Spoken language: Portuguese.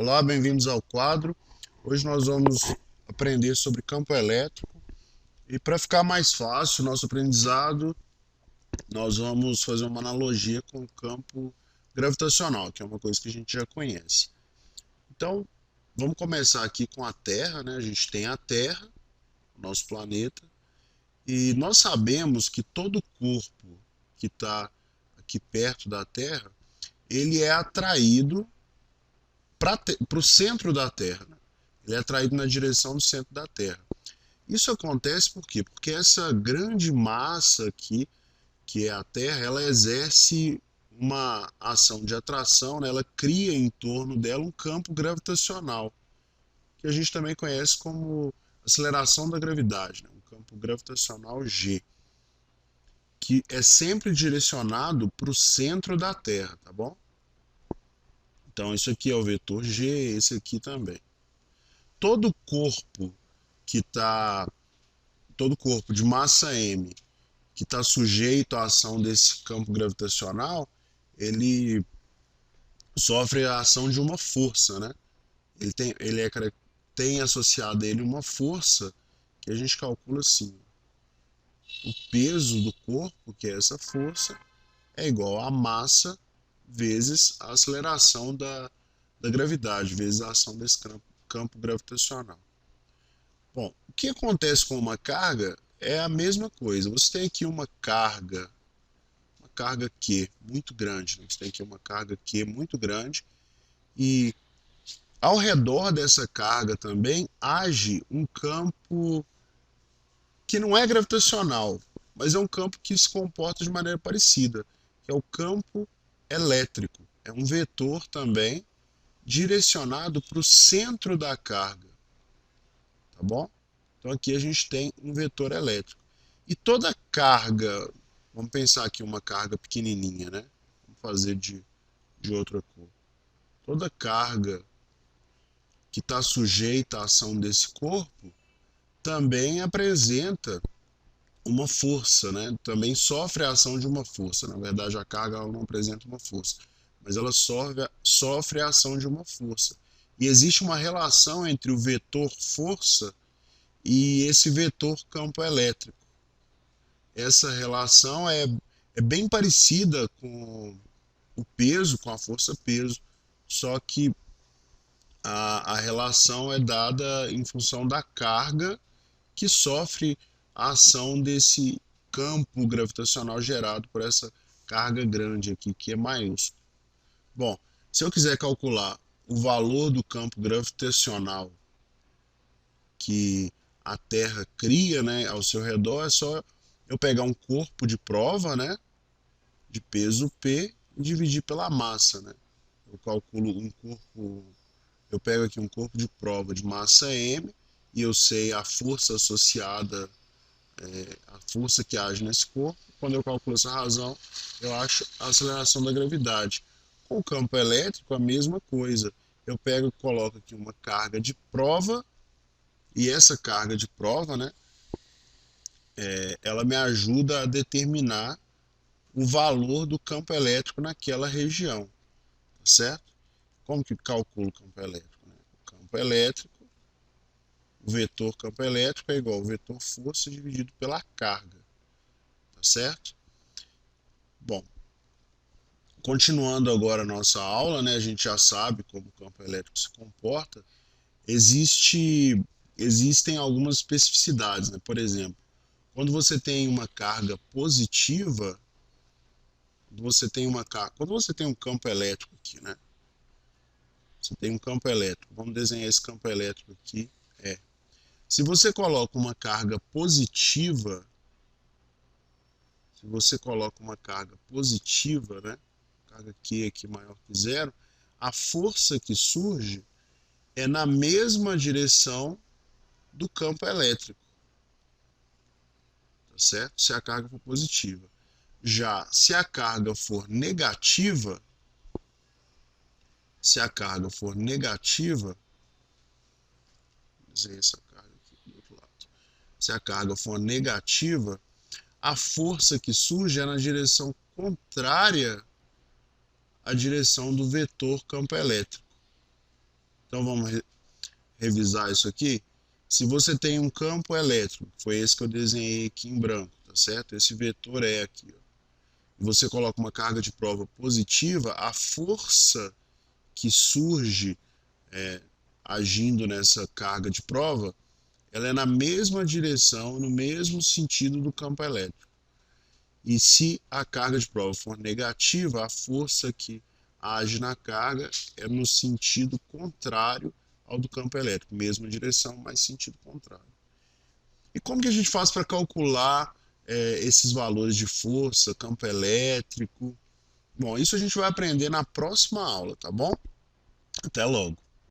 Olá, bem-vindos ao quadro. Hoje nós vamos aprender sobre campo elétrico e para ficar mais fácil o nosso aprendizado, nós vamos fazer uma analogia com o campo gravitacional, que é uma coisa que a gente já conhece. Então, vamos começar aqui com a Terra, né? A gente tem a Terra, o nosso planeta, e nós sabemos que todo corpo que está aqui perto da Terra, ele é atraído para o centro da Terra, né? Ele é atraído na direção do centro da Terra. Isso acontece por quê? Porque essa grande massa aqui, que é a Terra, ela exerce uma ação de atração, né? Ela cria em torno dela um campo gravitacional, que a gente também conhece como aceleração da gravidade, né? Um campo gravitacional G, que é sempre direcionado para o centro da Terra, tá bom? Então, isso aqui é o vetor G, esse aqui também. Todo corpo que está, todo corpo de massa m que está sujeito à ação desse campo gravitacional, ele sofre a ação de uma força, né? Tem associado a ele uma força que a gente calcula assim: o peso do corpo, que é essa força, é igual à massa vezes a aceleração da gravidade, vezes a ação desse campo gravitacional. Bom, o que acontece com uma carga é a mesma coisa. Você tem aqui uma carga Q muito grande, né? Você tem aqui uma carga Q muito grande e ao redor dessa carga também age um campo que não é gravitacional, mas é um campo que se comporta de maneira parecida, que é o campo elétrico. É um vetor também direcionado para o centro da carga, tá bom? Então aqui a gente tem um vetor elétrico. E toda carga, vamos pensar aqui uma carga pequenininha, né? Vamos fazer de outra cor. Toda carga que está sujeita à ação desse corpo também apresenta uma força, né? Também sofre a ação de uma força. Na verdade, a carga ela não apresenta uma força, mas ela sofre a ação de uma força. E existe uma relação entre o vetor força e esse vetor campo elétrico. Essa relação é bem parecida com o peso, com a força peso, só que a relação é dada em função da carga que sofre a ação desse campo gravitacional gerado por essa carga grande aqui, que é maiúscula. Bom, se eu quiser calcular o valor do campo gravitacional que a Terra cria, né, ao seu redor, é só eu pegar um corpo de prova, né, de peso P e dividir pela massa, né? Eu calculo um corpo, eu pego aqui um corpo de prova de massa m e eu sei a força associada, a força que age nesse corpo. Quando eu calculo essa razão, eu acho a aceleração da gravidade. Com o campo elétrico, a mesma coisa. Eu pego e coloco aqui uma carga de prova e essa carga de prova, né, ela me ajuda a determinar o valor do campo elétrico naquela região, tá certo? Como que calcula o campo elétrico, né? O campo elétrico, o vetor campo elétrico é igual ao vetor força dividido pela carga, tá certo? Bom, continuando agora a nossa aula, né, a gente já sabe como o campo elétrico se comporta. Existem algumas especificidades, né? Por exemplo, quando você tem uma carga positiva, quando você tem um campo elétrico aqui, né? Você tem um campo elétrico. Vamos desenhar esse campo elétrico aqui. É. Se você coloca uma carga positiva, se você coloca uma carga positiva, né? Carga Q aqui maior que zero, a força que surge é na mesma direção do campo elétrico, tá certo? Se a carga for positiva. Já se a carga for negativa, se a carga for negativa, desenhar essa carga aqui do outro lado. Se a carga for negativa, a força que surge é na direção contrária à direção do vetor campo elétrico. Então vamos revisar isso aqui. Se você tem um campo elétrico, foi esse que eu desenhei aqui em branco, tá certo? Esse vetor é aqui, ó. E você coloca uma carga de prova positiva, a força que surge agindo nessa carga de prova, ela é na mesma direção, no mesmo sentido do campo elétrico. E se a carga de prova for negativa, a força que age na carga é no sentido contrário ao do campo elétrico, mesma direção, mas sentido contrário. E como que a gente faz para calcular esses valores de força, campo elétrico? Bom, isso a gente vai aprender na próxima aula, tá bom? Até logo.